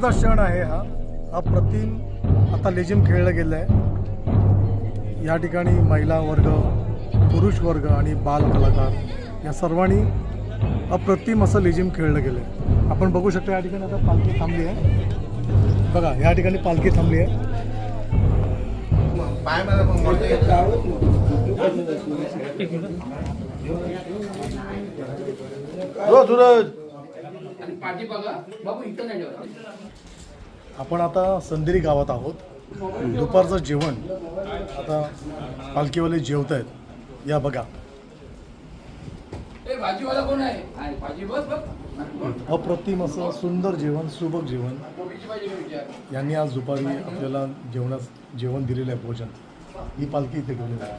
महत्त्वाचा क्षण आहे हा अप्रतिम. आता लेझिम खेळलं गेलं आहे. या ठिकाणी महिला वर्ग, पुरुष वर्ग आणि बाल कलाकार या सर्वांनी अप्रतिम असं लेझिम खेळलं गेलं आहे. आपण बघू शकता या ठिकाणी आता पालखी थांबली आहे. बघा या ठिकाणी पालखी थांबली आहे. आपण आता संदेरी गावात आहोत. दुपारचं जेवण आता पालखीवाले जेवत आहेत. या बघा अप्रतिम असं सुंदर जेवण, सुबक जेवण यांनी आज दुपारी आपल्याला जेवण दिलेलं आहे. भोजन ही पालखी इथे ठेवलेली आहे.